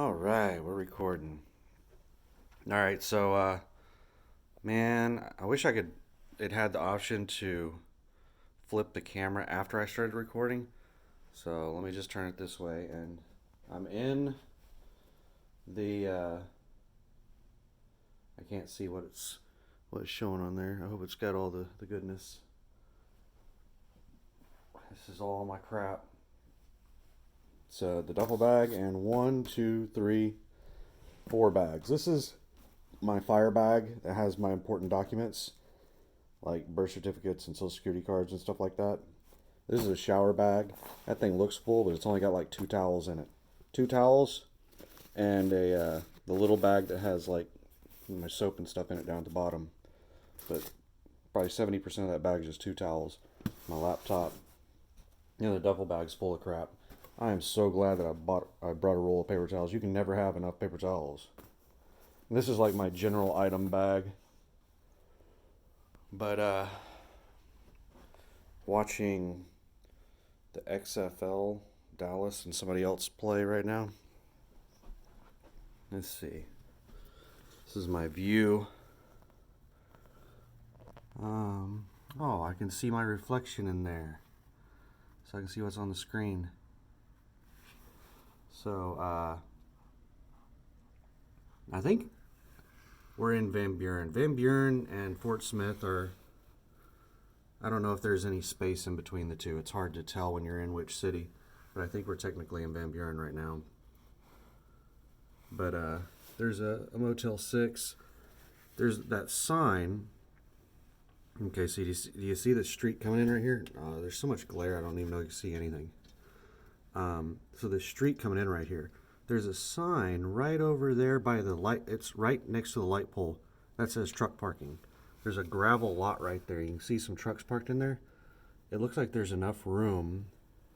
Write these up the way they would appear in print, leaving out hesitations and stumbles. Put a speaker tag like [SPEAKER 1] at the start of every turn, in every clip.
[SPEAKER 1] All right, we're recording. All right, man, I wish I could. It had the option to flip the camera after I started recording. So let me just turn it this way, and I'm in the. I can't see what it's showing on there. I hope it's got all the goodness. This is all my crap. So the duffel bag and one, two, three, four bags. This is my fire bag that has my important documents like birth certificates and social security cards and stuff like that. This is a shower bag. That thing looks full, but it's only got like two towels in it. Two towels and a the little bag that has like my soap and stuff in it down at the bottom. But probably 70% of that bag is just two towels. My laptop. The duffel bag's full of crap. I am so glad that I brought a roll of paper towels. You can never have enough paper towels. This is like my general item bag. But watching the XFL Dallas and somebody else play right now. Let's see. This is my view. Oh, I can see my reflection in there. So I can see what's on the screen. So, I think we're in Van Buren. Van Buren and Fort Smith are. I don't know if there's any space in between the two. It's hard to tell when you're in which city, but I think we're technically in Van Buren right now. But there's a Motel 6. There's that sign. Okay, so do you see the street coming in right here? There's so much glare, I don't even know if you can see anything. So the street coming in right here. There's a sign right over there by the light. It's right next to the light pole that says truck parking. There's a gravel lot right there. You can see some trucks parked in there. It looks like there's enough room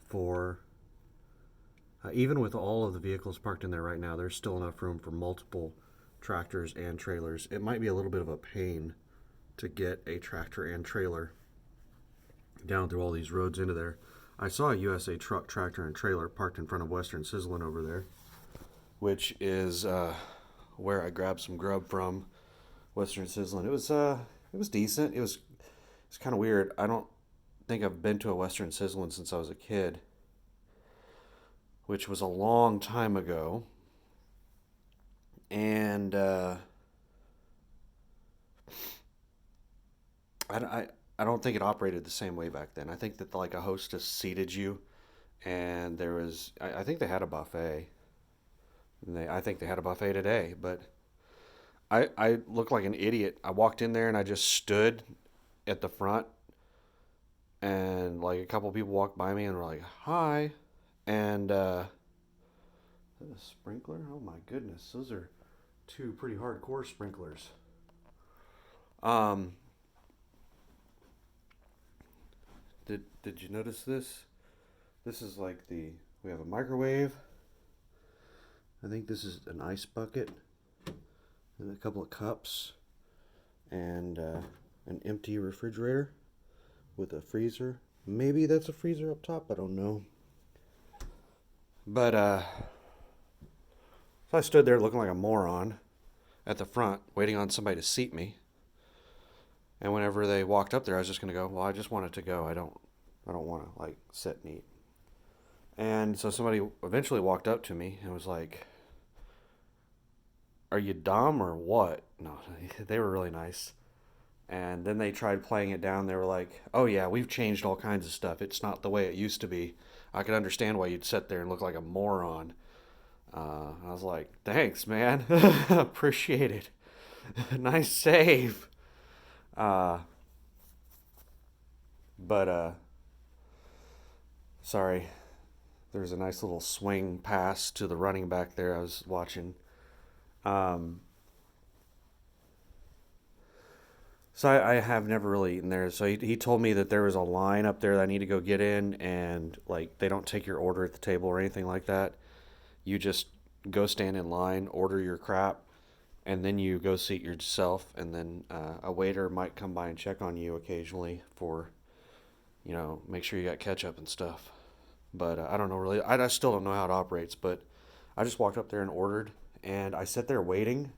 [SPEAKER 1] for, even with all of the vehicles parked in there right now, there's still enough room for multiple tractors and trailers. It might be a little bit of a pain to get a tractor and trailer down through all these roads into there. I saw a USA truck, tractor, and trailer parked in front of Western Sizzlin' over there, which is where I grabbed some grub from. Western Sizzlin'. It was decent. It's kind of weird. I don't think I've been to a Western Sizzlin' since I was a kid, which was a long time ago. And I don't think it operated the same way back then. I think that like a hostess seated you, and there was I think they had a buffet. I think they had a buffet today, but I looked like an idiot. I walked in there and I just stood at the front, and like a couple people walked by me and were like, "Hi," and is that a sprinkler? Oh my goodness, those are two pretty hardcore sprinklers. Um, did you notice this? This is like we have a microwave. I think this is an ice bucket and a couple of cups and an empty refrigerator with a freezer. Maybe that's a freezer up top. I don't know. But so I stood there looking like a moron at the front, waiting on somebody to seat me. And whenever they walked up there, I was just gonna go. Well, I just want it to go. I don't want to like sit and eat. And so somebody eventually walked up to me and was like, "Are you dumb or what?" No, they were really nice. And then they tried playing it down. They were like, "Oh yeah, we've changed all kinds of stuff. It's not the way it used to be. I could understand why you'd sit there and look like a moron." I was like, "Thanks, man. Appreciate it. Nice save." Uh, but sorry, there was a nice little swing pass to the running back there. I was watching. Um, so I have never really eaten there. So he told me that there was a line up there that I need to go get in, and like they don't take your order at the table or anything like that. You just go stand in line, order your crap, and then you go seat yourself. And then a waiter might come by and check on you occasionally for, make sure you got ketchup and stuff. But I don't know really. I still don't know how it operates, but I just walked up there and ordered, and I sat there waiting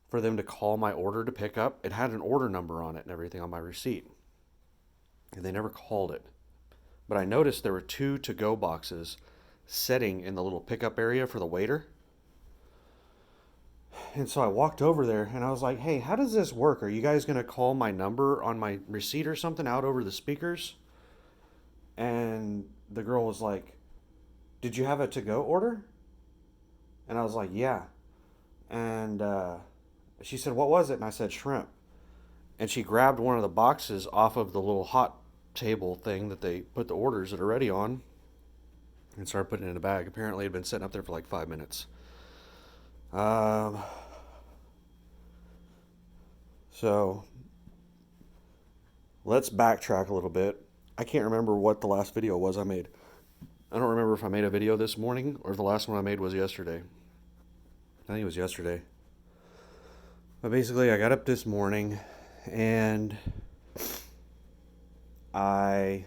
[SPEAKER 1] for them to call my order to pick up. It had an order number on it and everything on my receipt, and they never called it. But I noticed there were 2 to-go boxes sitting in the little pickup area for the waiter. And so I walked over there and I was like, hey, how does this work? Are you guys going to call my number on my receipt or something out over the speakers? And the girl was like, did you have a to-go order? And I was like, yeah. And she said, what was it? And I said, shrimp. And she grabbed one of the boxes off of the little hot table thing that they put the orders that are ready on and started putting it in a bag. Apparently it had been sitting up there for like 5 minutes. So let's backtrack a little bit. I can't remember what the last video was I made. I don't remember if I made a video this morning or if the last one I made was yesterday. I think it was yesterday. But basically, I got up this morning and I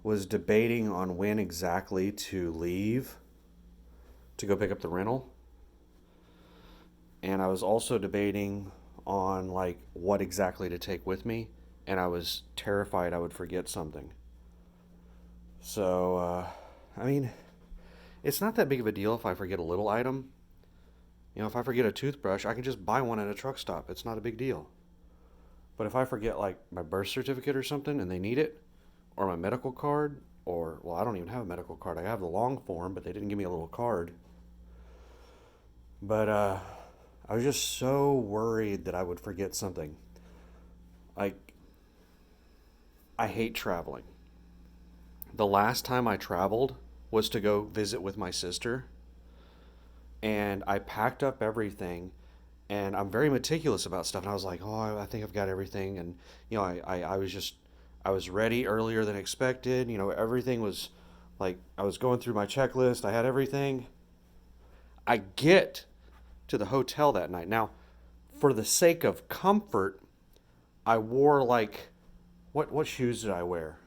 [SPEAKER 1] was debating on when exactly to leave to go pick up the rental. And I was also debating on like what exactly to take with me, and I was terrified I would forget something. So, I mean, it's not that big of a deal if I forget a little item. You know, if I forget a toothbrush, I can just buy one at a truck stop. It's not a big deal. But if I forget like my birth certificate or something and they need it, or my medical card, or, well, I don't even have a medical card. I have the long form, but they didn't give me a little card. But I was just so worried that I would forget something. Like, I hate traveling. The last time I traveled was to go visit with my sister. And I packed up everything. And I'm very meticulous about stuff. And I was like, oh, I think I've got everything. And, you know, I was ready earlier than expected. You know, everything was like, I was going through my checklist. I had everything. I get to the hotel that night. Now, for the sake of comfort, I wore like, what shoes did I wear?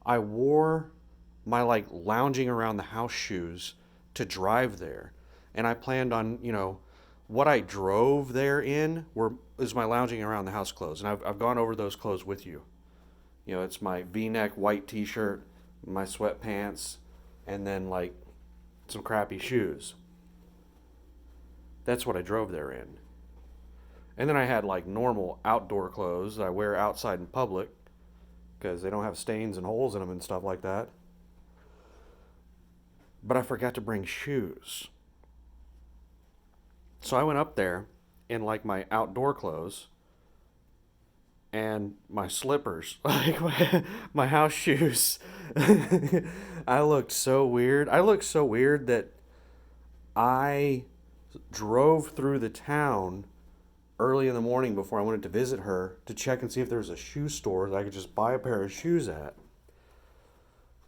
[SPEAKER 1] I wore my like lounging around the house shoes to drive there. And I planned on, you know, what I drove there in is my lounging around the house clothes. And I've gone over those clothes with you. You know, it's my V-neck white t-shirt, my sweatpants, and then like some crappy shoes. That's what I drove there in. And then I had like normal outdoor clothes that I wear outside in public because they don't have stains and holes in them and stuff like that. But I forgot to bring shoes. So I went up there in like my outdoor clothes and my slippers, like my house shoes. I looked so weird. I looked so weird that I drove through the town early in the morning before I went to visit her to check and see if there was a shoe store that I could just buy a pair of shoes at.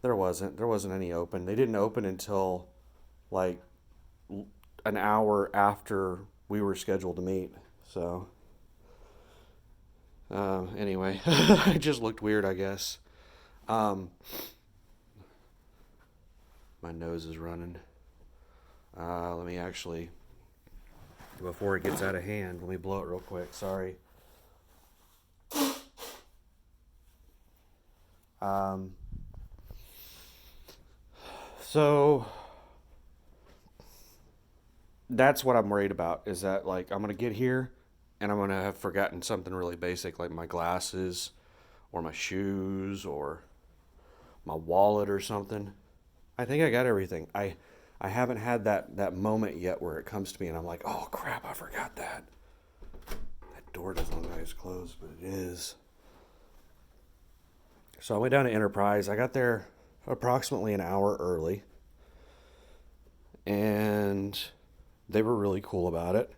[SPEAKER 1] There wasn't. There wasn't any open. They didn't open until like an hour after we were scheduled to meet. So, anyway, I just looked weird, I guess. My nose is running. Let me actually, before it gets out of hand, let me blow it real quick. Sorry. So that's what I'm worried about, is that like I'm gonna get here and I'm gonna have forgotten something really basic like my glasses or my shoes or my wallet or something. I think I got everything. I haven't had that moment yet where it comes to me and I'm like, oh crap, I forgot that. That door doesn't look like it's closed, but it is. So I went down to Enterprise. I got there approximately an hour early. And they were really cool about it.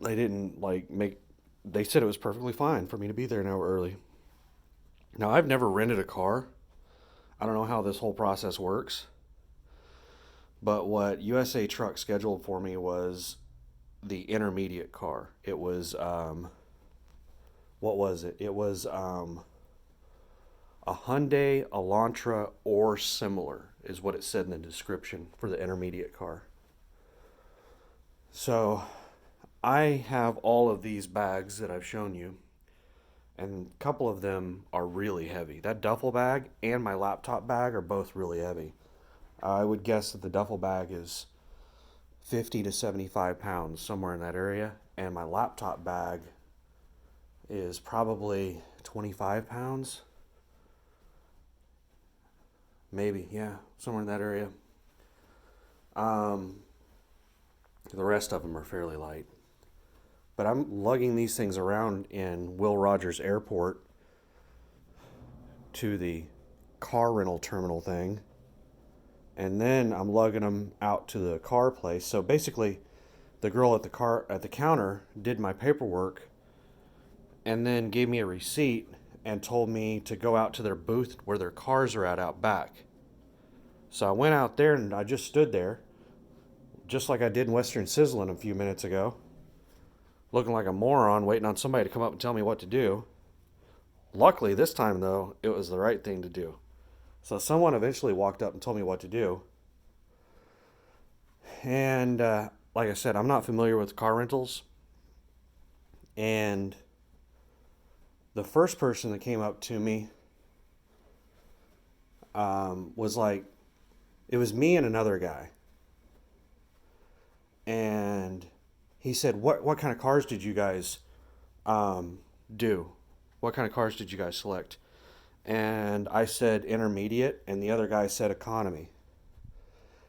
[SPEAKER 1] They didn't they said it was perfectly fine for me to be there an hour early. Now, I've never rented a car. I don't know how this whole process works. But what USA Truck scheduled for me was the intermediate car. It was, what was it? It was a Hyundai Elantra or similar is what it said in the description for the intermediate car. So I have all of these bags that I've shown you, and a couple of them are really heavy. That duffel bag and my laptop bag are both really heavy. I would guess that the duffel bag is 50 to 75 pounds, somewhere in that area, and my laptop bag is probably 25 pounds. Maybe, yeah, somewhere in that area. The rest of them are fairly light. But I'm lugging these things around in Will Rogers Airport to the car rental terminal thing. And then I'm lugging them out to the car place. So basically, the girl at the counter did my paperwork and then gave me a receipt and told me to go out to their booth where their cars are at out back. So I went out there and I just stood there, just like I did in Western Sizzling a few minutes ago, looking like a moron waiting on somebody to come up and tell me what to do. Luckily, this time, though, it was the right thing to do. So someone eventually walked up and told me what to do. And like I said, I'm not familiar with car rentals. And the first person that came up to me was like, it was me and another guy. And he said, what kind of cars did you guys do? What kind of cars did you guys select? And I said intermediate, and the other guy said economy.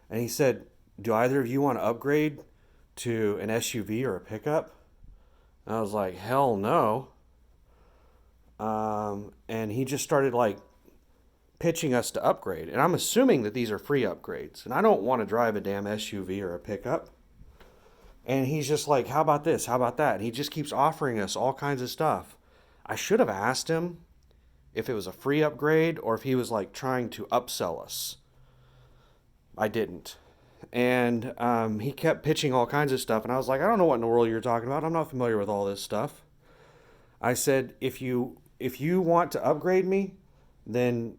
[SPEAKER 1] And he said, do either of you want to upgrade to an SUV or a pickup? And I was like, hell no. And he just started like pitching us to upgrade. And I'm assuming that these are free upgrades. And I don't want to drive a damn SUV or a pickup. And he's just like, how about this? How about that? And he just keeps offering us all kinds of stuff. I should have asked him if it was a free upgrade or if he was like trying to upsell us. I didn't. And he kept pitching all kinds of stuff. And I was like, I don't know what in the world you're talking about. I'm not familiar with all this stuff. I said, if you want to upgrade me, then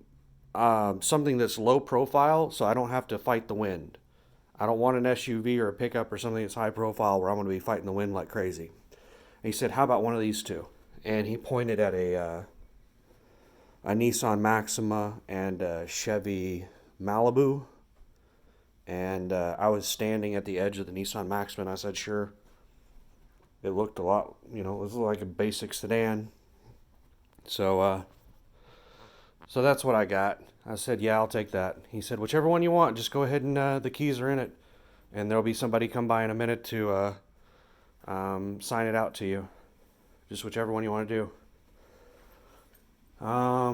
[SPEAKER 1] something that's low profile so I don't have to fight the wind. I don't want an SUV or a pickup or something that's high profile where I'm going to be fighting the wind like crazy. And he said, how about one of these two? And he pointed at a Nissan Maxima and a Chevy Malibu. And I was standing at the edge of the Nissan Maxima, and I said, sure. It looked a lot, it was like a basic sedan. So that's what I got. I said, yeah, I'll take that. He said, whichever one you want, just go ahead and the keys are in it. And there'll be somebody come by in a minute to sign it out to you. Just whichever one you want to do. I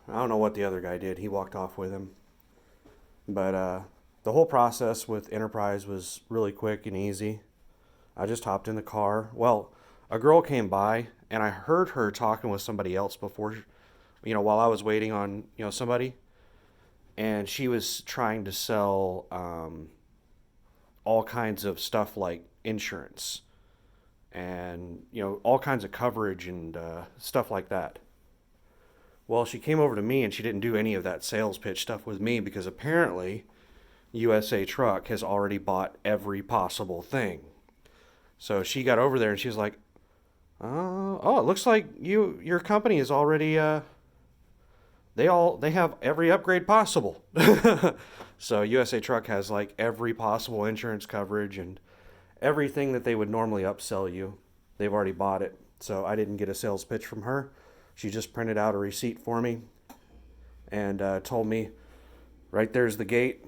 [SPEAKER 1] don't know what the other guy did. He walked off with him. But the whole process with Enterprise was really quick and easy. I just hopped in the car. Well, a girl came by, and I heard her talking with somebody else before, while I was waiting on, somebody. And she was trying to sell all kinds of stuff like insurance and, all kinds of coverage and stuff like that. Well, she came over to me, and she didn't do any of that sales pitch stuff with me because apparently USA Truck has already bought every possible thing. So she got over there and she was like, it looks like your company is already, they have every upgrade possible. So USA Truck has like every possible insurance coverage and everything that they would normally upsell you. They've already bought it. So I didn't get a sales pitch from her. She just printed out a receipt for me and told me, right there's the gate.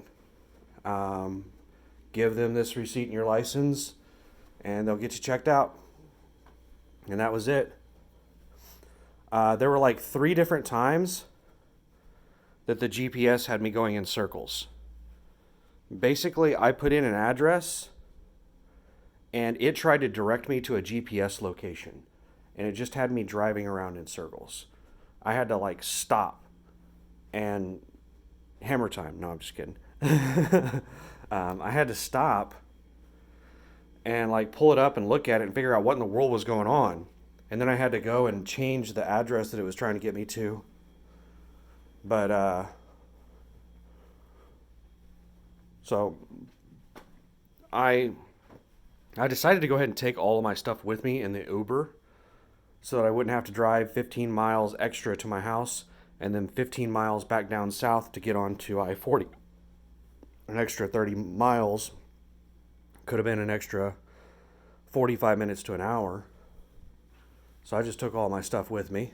[SPEAKER 1] Give them this receipt and your license, and they'll get you checked out. And that was it. There were like 3 different times that the GPS had me going in circles. Basically, I put in an address, and it tried to direct me to a GPS location. And it just had me driving around in circles. I had to like stop and hammer time. No, I'm just kidding. I had to stop and like pull it up and look at it and figure out what in the world was going on. And then I had to go and change the address that it was trying to get me to. But so I I decided to go ahead and take all of my stuff with me in the Uber so that I wouldn't have to drive 15 miles extra to my house and then 15 miles back down south to get onto I-40. An extra 30 miles could have been an extra 45 minutes to an hour. So I just took all my stuff with me.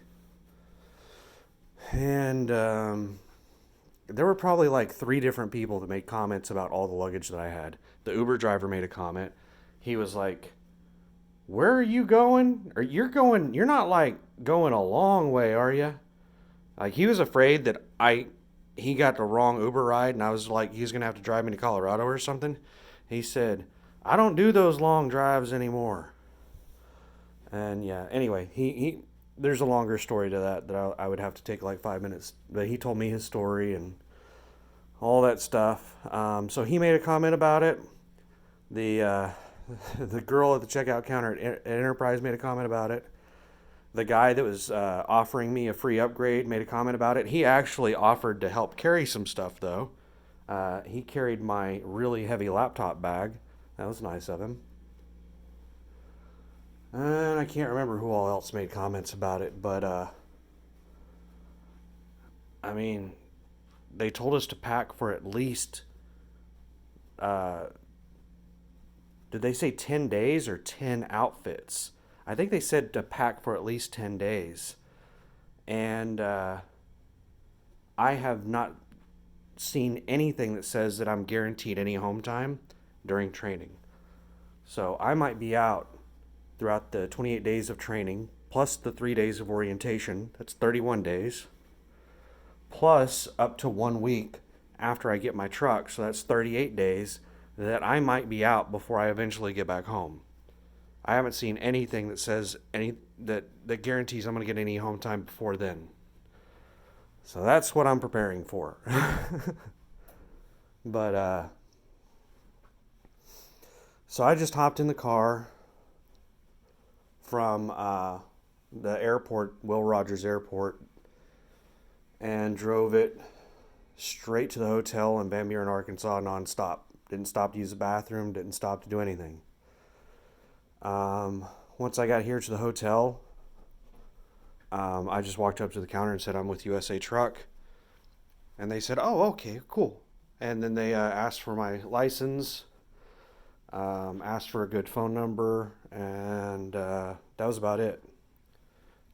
[SPEAKER 1] And there were probably like 3 different people that made comments about all the luggage that I had. The Uber driver made a comment. He was like, "Where are you going? Or you're not like going a long way, are you?" Like he was afraid that he got the wrong Uber ride and I was like he's going to have to drive me to Colorado or something. He said, "I don't do those long drives anymore." And yeah, anyway, he there's a longer story to that I would have to take like 5 minutes. But he told me his story and all that stuff. So he made a comment about it. The the girl at the checkout counter at Enterprise made a comment about it. The guy that was offering me a free upgrade made a comment about it. He actually offered to help carry some stuff though. He carried my really heavy laptop bag. That was nice of him. And I can't remember who all else made comments about it, but I mean, they told us to pack for at least, uh, did they say 10 days or 10 outfits? I think they said to pack for at least 10 days. And I have not seen anything that says that I'm guaranteed any home time during training. So I might be out throughout the 28 days of training, plus the 3 days of orientation. That's 31 days. Plus up to 1 week after I get my truck. So that's 38 days that I might be out before I eventually get back home. I haven't seen anything that says that guarantees I'm going to get any home time before then. So that's what I'm preparing for. But so I just hopped in the car from the airport, Will Rogers Airport, and drove it straight to the hotel in Van Buren, Arkansas, nonstop. Didn't stop to use the bathroom, didn't stop to do anything. Once I got here to the hotel, I just walked up to the counter and said, "I'm with USA Truck." And they said, "Oh, okay, cool." And then they asked for my license, asked for a good phone number, and that was about it.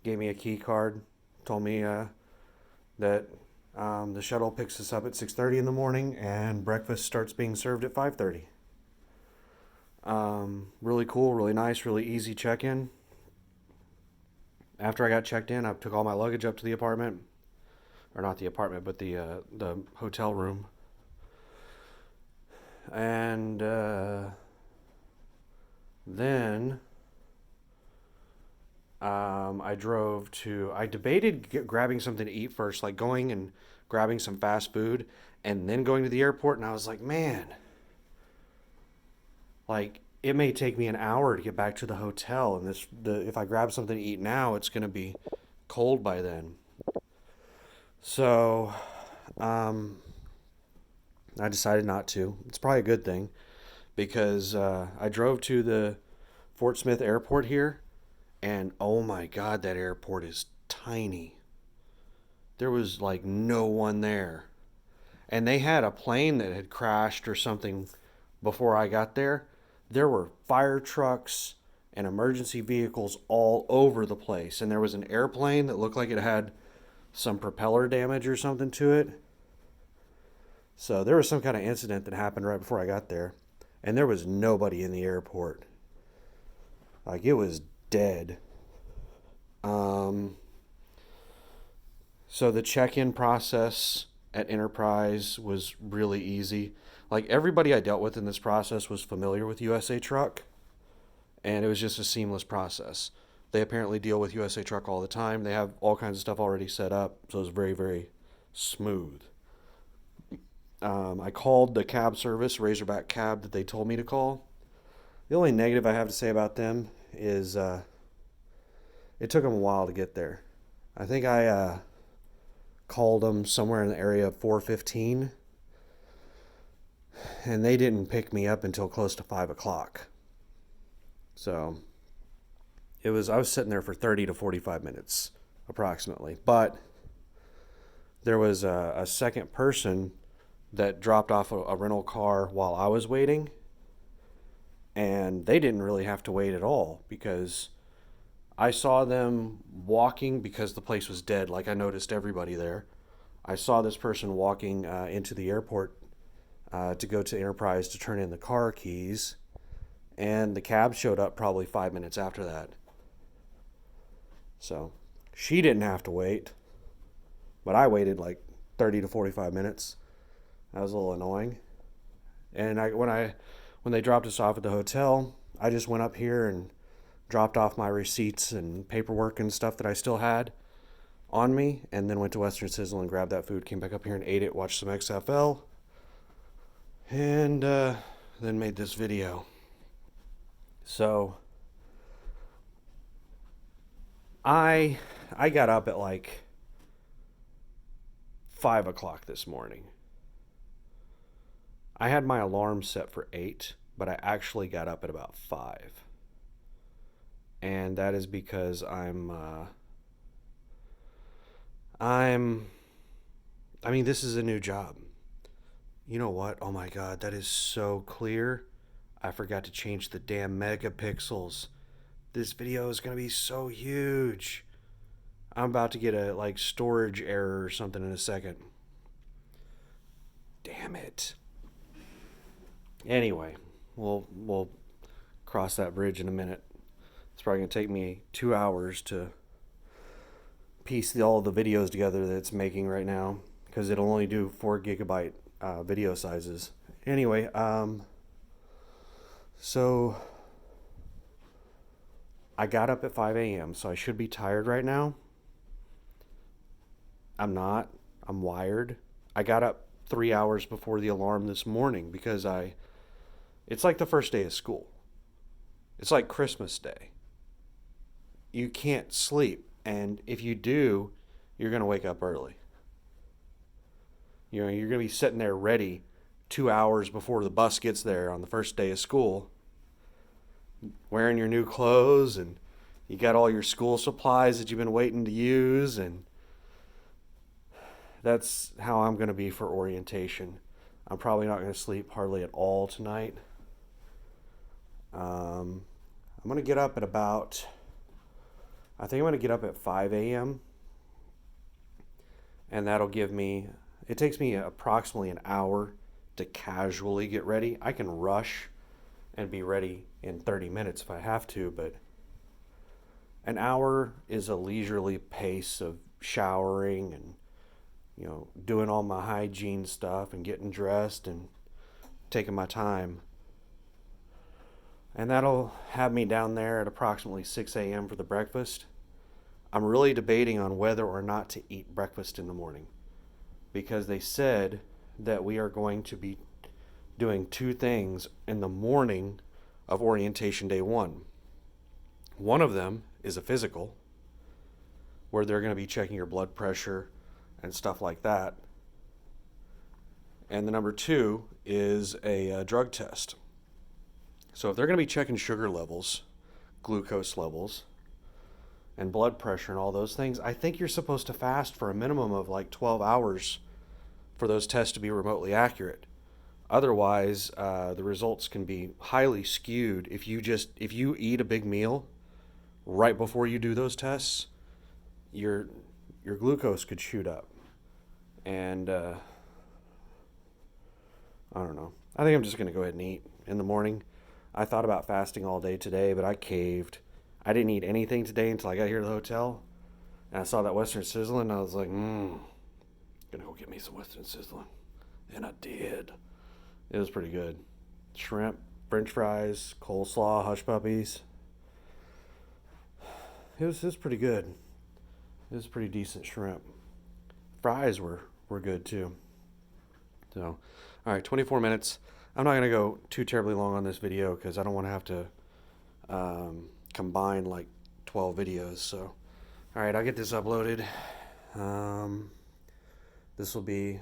[SPEAKER 1] Gave me a key card, told me that the shuttle picks us up at 6:30 in the morning and breakfast starts being served at 5:30. Really cool, really nice, really easy check-in. After I got checked in, I took all my luggage up to the apartment, or not the apartment, but the hotel room, and then I drove to. I debated grabbing something to eat first, like going and grabbing some fast food, and then going to the airport. And I was like, man, like it may take me an hour to get back to the hotel, and if I grab something to eat now, it's gonna be cold by then. So, I decided not to. It's probably a good thing because I drove to the Fort Smith Airport here, and oh my God, that airport is tiny. There was like no one there. And they had a plane that had crashed or something before I got there. There were fire trucks and emergency vehicles all over the place. And there was an airplane that looked like it had some propeller damage or something to it. So there was some kind of incident that happened right before I got there. And there was nobody in the airport. Like it was dead. So the check-in process at Enterprise was really easy. Like everybody I dealt with in this process was familiar with USA Truck, and it was just a seamless process. They apparently deal with USA Truck all the time. They have all kinds of stuff already set up, so it was very, very smooth. I called the cab service, Razorback Cab, that they told me to call. The only negative I have to say about them is it took them a while to get there. I think I called them somewhere in the area of 4:15, and they didn't pick me up until close to 5 o'clock. So I was sitting there for 30 to 45 minutes approximately. But there was a second person that dropped off a rental car while I was waiting, and they didn't really have to wait at all because I saw them walking because the place was dead. Like, I noticed everybody there. I saw this person walking into the airport to go to Enterprise to turn in the car keys, and the cab showed up probably 5 minutes after that. So she didn't have to wait, but I waited like 30 to 45 minutes. That was a little annoying. And when they dropped us off at the hotel, I just went up here and dropped off my receipts and paperwork and stuff that I still had on me, and then went to Western Sizzle and grabbed that food, came back up here and ate it, watched some XFL, and then made this video. So I got up at like 5 o'clock this morning. I had my alarm set for 8, but I actually got up at about 5. And that is because I mean, this is a new job. You know what? Oh my God, that is so clear. I forgot to change the damn megapixels. This video is going to be so huge. I'm about to get a like storage error or something in a second. Damn it. Anyway, we'll cross that bridge in a minute. It's probably going to take me 2 hours to piece all the videos together that it's making right now, because it'll only do 4 gigabyte video sizes. Anyway, so I got up at 5 a.m., so I should be tired right now. I'm not. I'm wired. I got up 3 hours before the alarm this morning because it's like the first day of school. It's like Christmas Day. You can't sleep, and if you do, you're going to wake up early. You know, you're going to be sitting there ready 2 hours before the bus gets there on the first day of school, wearing your new clothes, and you got all your school supplies that you've been waiting to use, and that's how I'm going to be for orientation. I'm probably not going to sleep hardly at all tonight. I'm going to get up at about, I think I'm going to get up at 5 a.m. And that'll give me, it takes me approximately an hour to casually get ready. I can rush and be ready in 30 minutes if I have to, but an hour is a leisurely pace of showering and, you know, doing all my hygiene stuff and getting dressed and taking my time. And that'll have me down there at approximately 6 a.m. for the breakfast. I'm really debating on whether or not to eat breakfast in the morning, because they said that we are going to be doing 2 things in the morning of orientation day 1. One of them is a physical, where they're going to be checking your blood pressure and stuff like that. And the number 2 is a drug test. So if they're going to be checking sugar levels, glucose levels, and blood pressure and all those things, I think you're supposed to fast for a minimum of like 12 hours for those tests to be remotely accurate. Otherwise, the results can be highly skewed. If you eat a big meal right before you do those tests, your glucose could shoot up. And I don't know. I think I'm just going to go ahead and eat in the morning. I thought about fasting all day today, but I caved. I didn't eat anything today until I got here to the hotel. And I saw that Western Sizzling, and I was like, gonna go get me some Western Sizzling. And I did. It was pretty good. Shrimp, french fries, coleslaw, hush puppies. It was pretty good. It was pretty decent shrimp. Fries were good too. So, all right, 24 minutes. I'm not going to go too terribly long on this video because I don't want to have to combine like 12 videos. So, all right, I'll get this uploaded. This will be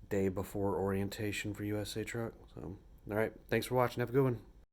[SPEAKER 1] day before orientation for USA Truck. So, all right. Thanks for watching. Have a good one.